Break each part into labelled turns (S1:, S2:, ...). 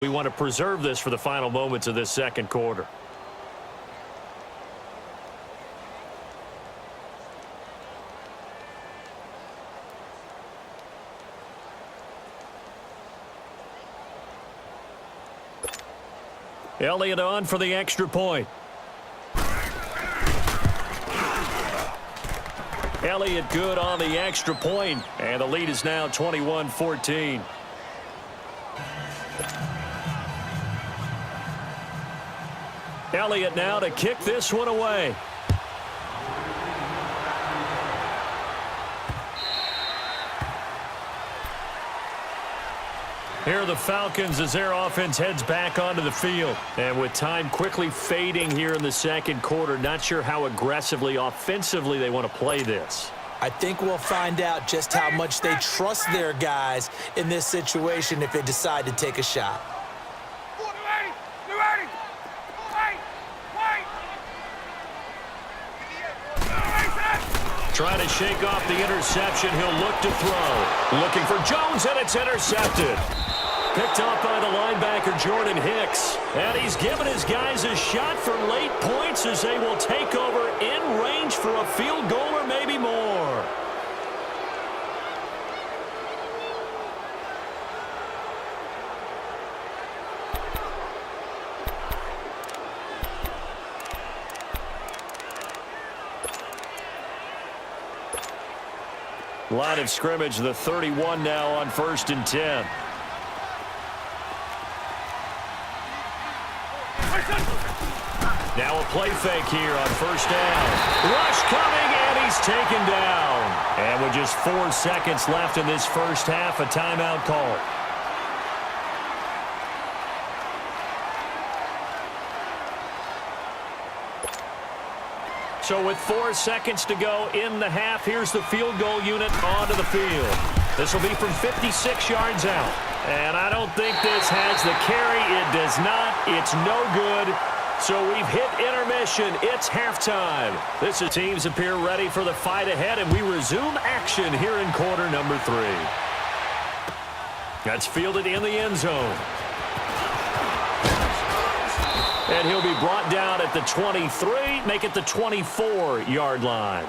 S1: We want to preserve this for the final moments of this second quarter. Elliott on for the extra point. Elliott good on the extra point, and the lead is now 21-14. Elliott now to kick this one away. Here are the Falcons as their offense heads back onto the field. And with time quickly fading here in the second quarter, not sure how aggressively, offensively they want to play this.
S2: I think we'll find out just how much they trust their guys in this situation if they decide to take a shot.
S1: Trying to shake off the interception. He'll look to throw. Looking for Jones, and it's intercepted. Picked off by the linebacker, Jordan Hicks. And he's given his guys a shot for late points as they will take over in range for a field goal or maybe more. Line of scrimmage, the 31 now on 1st and 10. Now a play fake here on 1st down. Rush coming, and he's taken down. And with just 4 seconds left in this first half, a timeout call. So with 4 seconds to go in the half, here's the field goal unit onto the field. This will be from 56 yards out. And I don't think this has the carry. It does not. It's no good. So we've hit intermission. It's halftime. This teams appear ready for the fight ahead, and we resume action here in quarter number 3. That's fielded in the end zone. And he'll be brought down at the 23, make it the 24-yard line.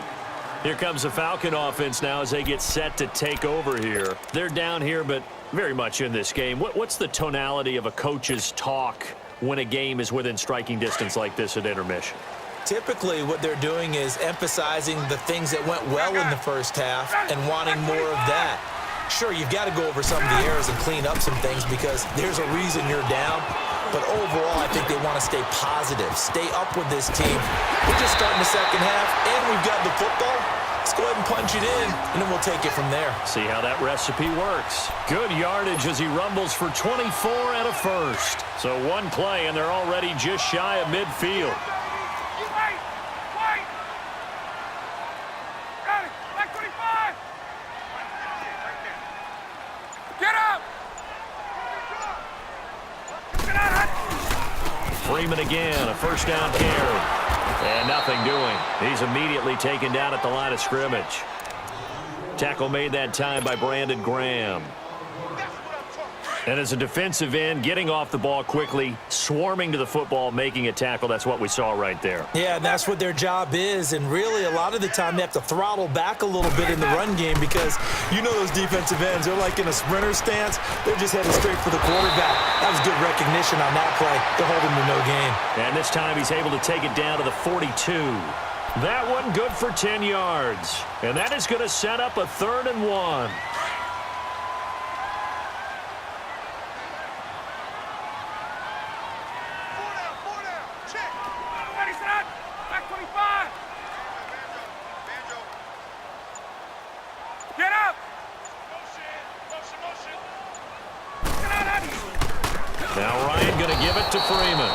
S1: Here comes the Falcon offense now as they get set to take over here. They're down here, but very much in this game. What's the tonality of a coach's talk when a game is within striking distance like this at intermission?
S2: Typically, what they're doing is emphasizing the things that went well in the first half and wanting more of that. Sure, you've got to go over some of the errors and clean up some things because there's a reason you're down. But overall, I think they want to stay positive, stay up with this team. We're just starting the second half, and we've got the football. Let's go ahead and punch it in, and then we'll take it from there.
S1: See how that recipe works. Good yardage as he rumbles for 24 and a first. So one play, and they're already just shy of midfield. Freeman again, a first down carry. And nothing doing. He's immediately taken down at the line of scrimmage. Tackle made that time by Brandon Graham. And as a defensive end, getting off the ball quickly, swarming to the football, making a tackle, that's what we saw right there.
S2: Yeah, and that's what their job is. And really, a lot of the time, they have to throttle back a little bit in the run game because you know those defensive ends, they're like in a sprinter stance. They're just headed straight for the quarterback. That was good recognition on that play to hold him to no gain.
S1: And this time, he's able to take it down to the 42. That one good for 10 yards. And that is going to set up a 3rd and 1. Now Ryan going to give it to Freeman.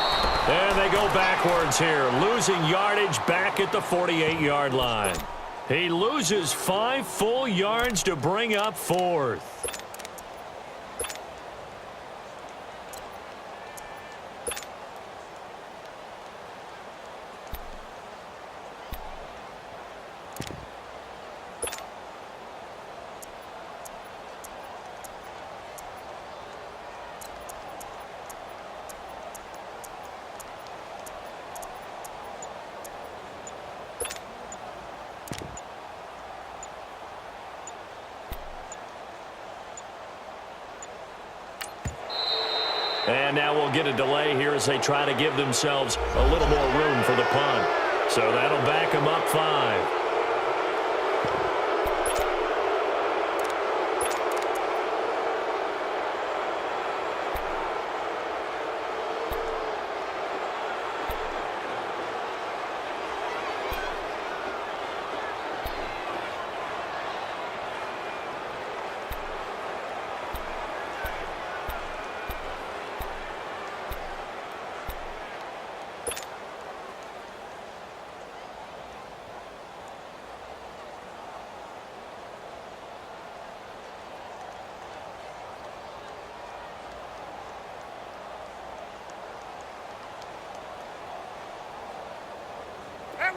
S1: And they go backwards here, losing yardage back at the 48-yard line. He loses 5 full yards to bring up 4th. And now we'll get a delay here as they try to give themselves a little more room for the punt. So that'll back them up 5.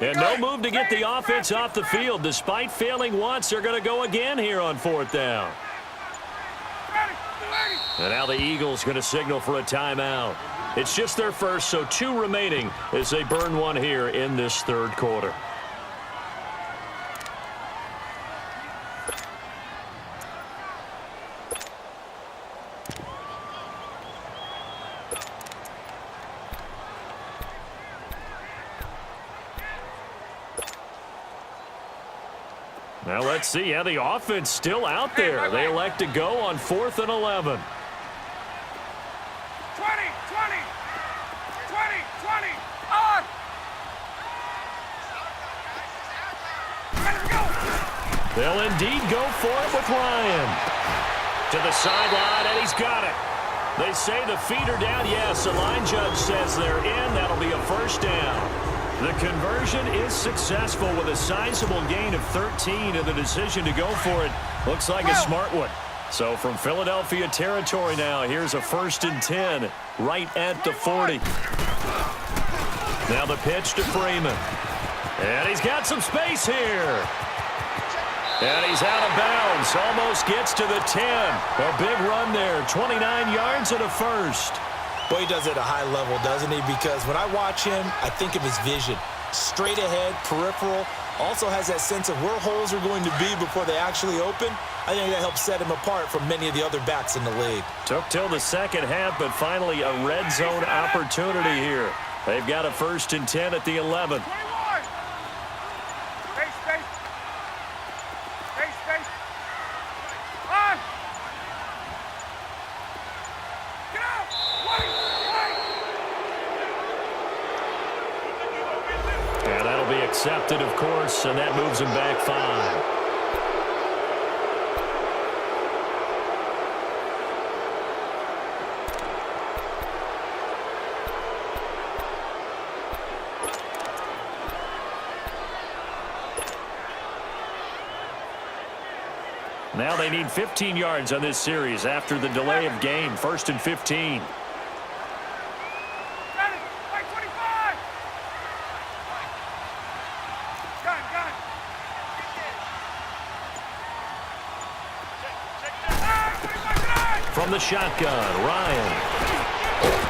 S1: And no move to get the offense off the field. Despite failing once, they're going to go again here on 4th down. And now the Eagles going to signal for a timeout. It's just their first, so 2 remaining as they burn one here in this 3rd quarter. Now let's see how the offense still out there. They elect to go on 4th and 11.
S3: 20, 20, 20, on!
S1: They'll indeed go for it with Ryan. To the sideline, and he's got it. They say the feet are down. Yes, the line judge says they're in. That'll be a first down. The conversion is successful with a sizable gain of 13, and the decision to go for it looks like a smart one. So from Philadelphia territory now, here's a 1st and 10 right at the 40. Now the pitch to Freeman. And he's got some space here. And he's out of bounds. Almost gets to the 10. A big run there. 29 yards and a first.
S2: Boy, he does it at a high level, doesn't he? Because when I watch him, I think of his vision. Straight ahead, peripheral. Also has that sense of where holes are going to be before they actually open. I think that helps set him apart from many of the other backs in the league.
S1: Took till the second half, but finally a red zone opportunity here. They've got a 1st and 10 at the 11. Accepted, of course, and that moves him back 5. Now they need 15 yards on this series after the delay of game. 1st and 15. From the shotgun, Ryan.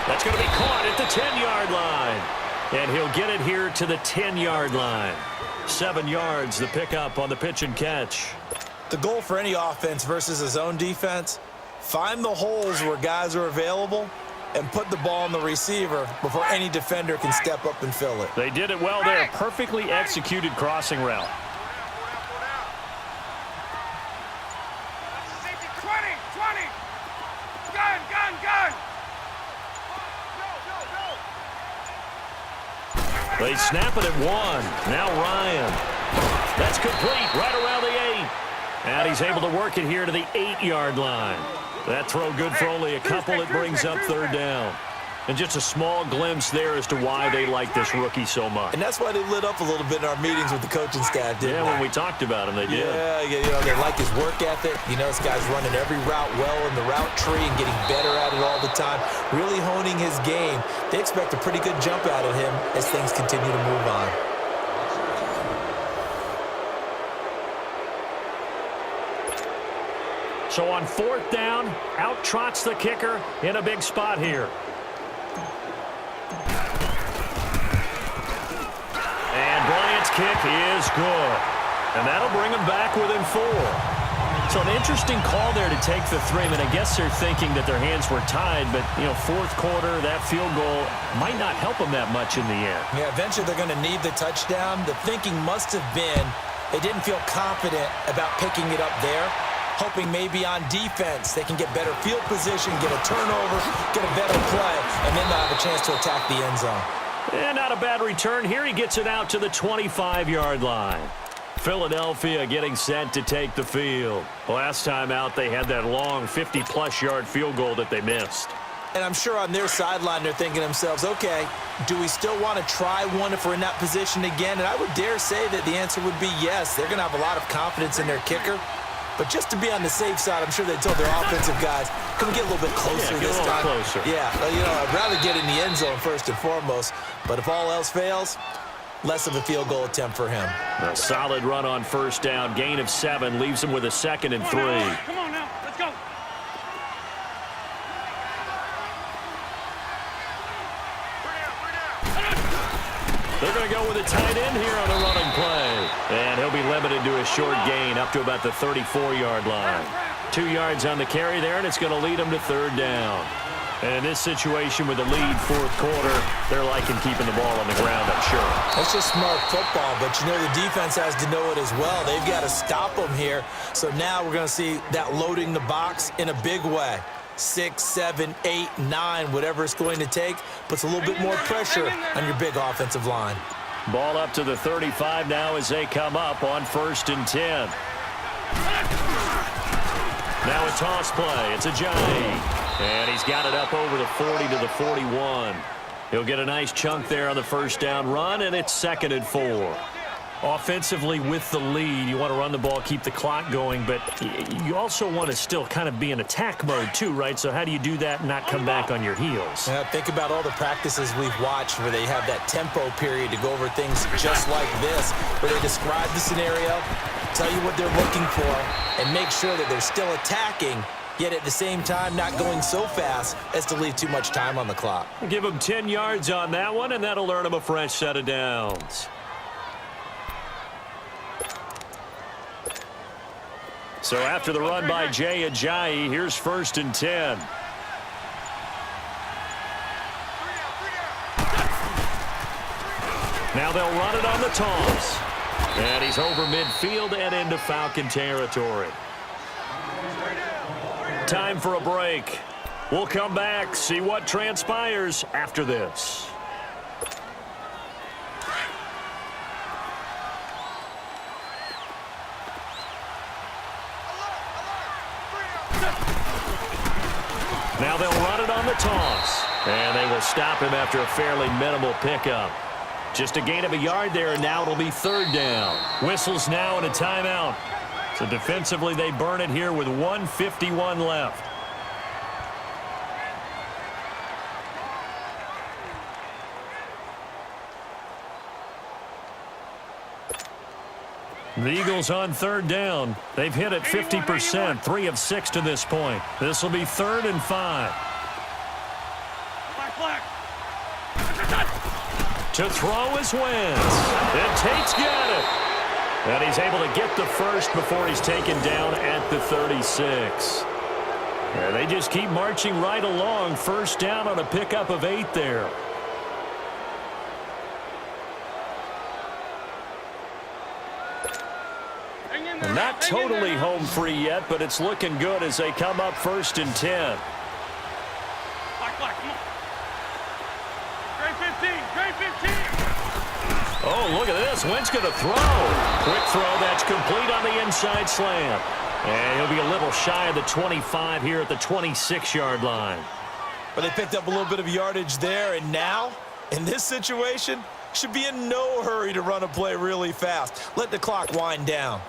S1: That's going to be caught at the 10-yard line. And he'll get it here to the 10-yard line. 7 yards, the pickup on the pitch and catch.
S2: The goal for any offense versus a zone defense, find the holes where guys are available and put the ball on the receiver before any defender can step up and fill it.
S1: They did it well there. Perfectly executed crossing route. They snap it at 1. Now Ryan. That's complete right around the 8. And he's able to work it here to the 8-yard line. That throw good for only a couple. It brings up 3rd down. And just a small glimpse there as to why they like this rookie so much.
S2: And that's why they lit up a little bit in our meetings with the coaching staff, didn't they?
S1: Yeah, when we talked about him, they did.
S2: Yeah, you know, they like his work ethic. You know, this guy's running every route well in the route tree and getting better at it all the time, really honing his game. They expect a pretty good jump out of him as things continue to move on.
S1: So on 4th down, out trots the kicker in a big spot here. And Bryant's kick is good. And that'll bring him back within 4. So an interesting call there to take the three. I mean, I guess they're thinking that their hands were tied, but, fourth quarter, that field goal might not help them that much in the end.
S2: Yeah, eventually they're going to need the touchdown. The thinking must have been they didn't feel confident about picking it up there, hoping maybe on defense they can get better field position, get a turnover, get a better play, and then they'll have a chance to attack the end zone.
S1: And not a bad return here. He gets it out to the 25-yard line. Philadelphia getting set to take the field. Last time out, they had that long 50-plus yard field goal that they missed.
S2: And I'm sure on their sideline they're thinking to themselves, okay, do we still want to try one if we're in that position again? And I would dare say that the answer would be yes. They're going to have a lot of confidence in their kicker. But just to be on the safe side, I'm sure they told their offensive guys, can we get a little bit closer this time?
S1: Closer.
S2: Yeah, I'd rather get in the end zone first and foremost. But if all else fails, less of a field goal attempt for him.
S1: A solid run on first down. Gain of 7 leaves him with a 2nd and 3.
S3: Come on now. Let's go.
S1: They're going to go with a tight end here on the running play. And he'll be limited to a short gain up to about the 34-yard line. 2 yards on the carry there, and it's going to lead him to 3rd down. And in this situation with the lead fourth quarter, they're liking keeping the ball on the ground, I'm sure.
S2: That's just smart football, but the defense has to know it as well. They've got to stop them here. So now we're going to see that loading the box in a big way. 6, 7, 8, 9, whatever it's going to take, puts a little bit more pressure on your big offensive line.
S1: Ball up to the 35 now as they come up on 1st and 10. Now a toss play. It's Ajayi. And he's got it up over the 40 to the 41. He'll get a nice chunk there on the first down run, and it's 2nd and 4. Offensively with the lead, you want to run the ball, keep the clock going, but you also want to still kind of be in attack mode too, right? So how do you do that and not come back on your heels?
S2: Yeah, think about all the practices we've watched where they have that tempo period to go over things just like this, where they describe the scenario, tell you what they're looking for, and make sure that they're still attacking, yet at the same time not going so fast as to leave too much time on the clock.
S1: Give them 10 yards on that one, and that'll earn them a fresh set of downs. So after the run by Jay Ajayi, here's 1st and 10. Now they'll run it on the toss. And he's over midfield and into Falcon territory. Time for a break. We'll come back, see what transpires after this. Now they'll run it on the toss. And they will stop him after a fairly minimal pickup. Just a gain of a yard there, and now it'll be 3rd down. Whistles now and a timeout. So defensively, they burn it here with 1:51 left. The Eagles on 3rd down. They've hit it 50%, 3 of 6 to this point. This will be 3rd and 5. To throw is Wentz. And Tate's got it. And he's able to get the first before he's taken down at the 36. And they just keep marching right along. 1st down on a pickup of 8 there. Not totally home free yet, but it's looking good as they come up 1st and 10. Oh, look at this. Wentz going to throw. Quick throw. That's complete on the inside slant. And he'll be a little shy of the 25 here at the 26-yard line.
S2: But they picked up a little bit of yardage there, and now, in this situation, should be in no hurry to run a play really fast. Let the clock wind down.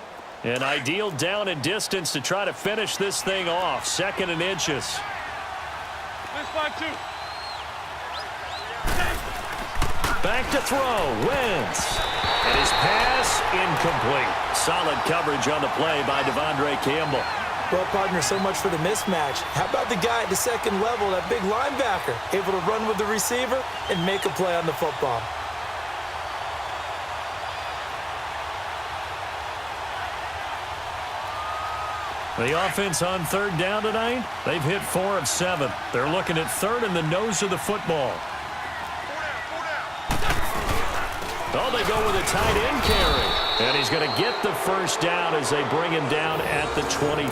S1: An ideal down and distance to try to finish this thing off. 2nd and inches. Back to throw. Wentz. And his pass incomplete. Solid coverage on the play by Devondre Campbell.
S2: Well, partner, so much for the mismatch. How about the guy at the 2nd level, that big linebacker, able to run with the receiver and make a play on the football?
S1: The offense on third down tonight, they've hit 4 of 7. They're looking at third in the nose of the football. Oh, they go with a tight end carry. And he's going to get the first down as they bring him down at the 23.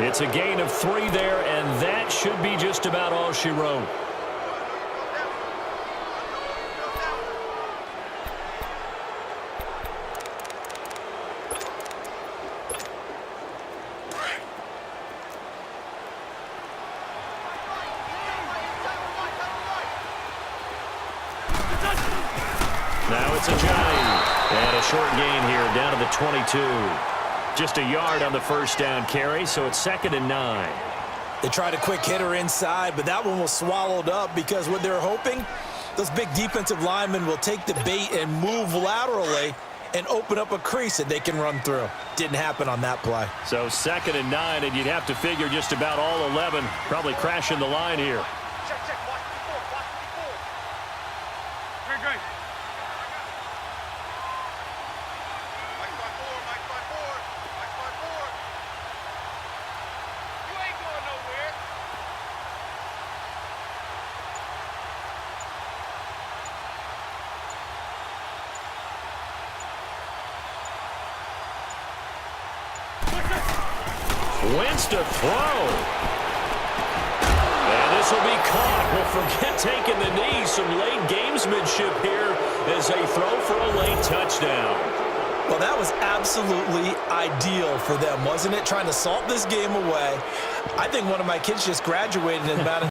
S1: It's a gain of 3 there, and that should be just about all she wrote. Now it's a giant. And a short gain here down to the 22. Just a yard on the first down carry, so it's 2nd and 9.
S2: They tried a quick hitter inside, but that one was swallowed up because what they're hoping, those big defensive linemen will take the bait and move laterally and open up a crease that they can run through. Didn't happen on that play.
S1: So 2nd and 9, and you'd have to figure just about all 11 probably crashing the line here.
S3: Check, check. Watch the 4. Watch the 4. Great, great. Mike by 4. Mike by 4. Mike by 4. You ain't going nowhere.
S1: Wentz to throw. And this will be caught. Well, forget taking the knee. Some late gamesmanship here as they throw for a late touchdown.
S2: Well, that was absolutely ideal for them, wasn't it? Trying to salt this game away. I think one of my kids just graduated in Madden